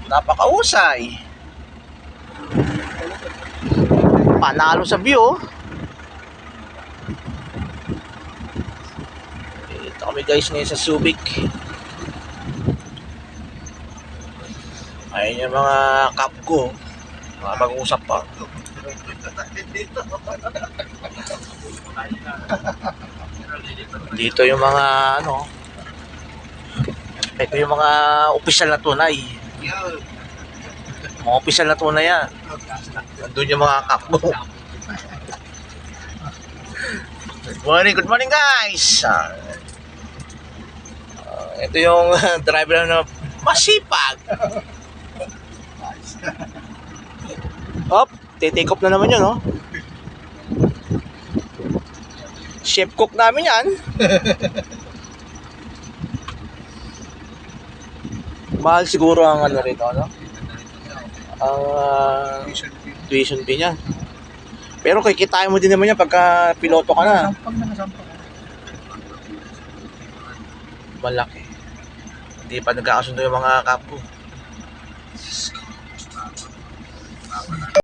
Napakausay. Panalo sa view. Ito kami guys ngayon sa Subic. Ayun yung mga cup ko. Makapag-usap pa. Dito yung mga ano. Ito yung mga opisyal na tunay. Mga opisyal na tunay yan. Nandun yung mga cup mo. Good morning guys. Ito yung driver na masipag. Op, take off na naman yun, no? Chef cook namin yan. Mahal siguro ang ano rito, no? Ang tuition fee niya. Pero kikitain mo din naman yan pagka piloto ka na. Malaki. Hindi pa nagkakasundo yung mga kapo.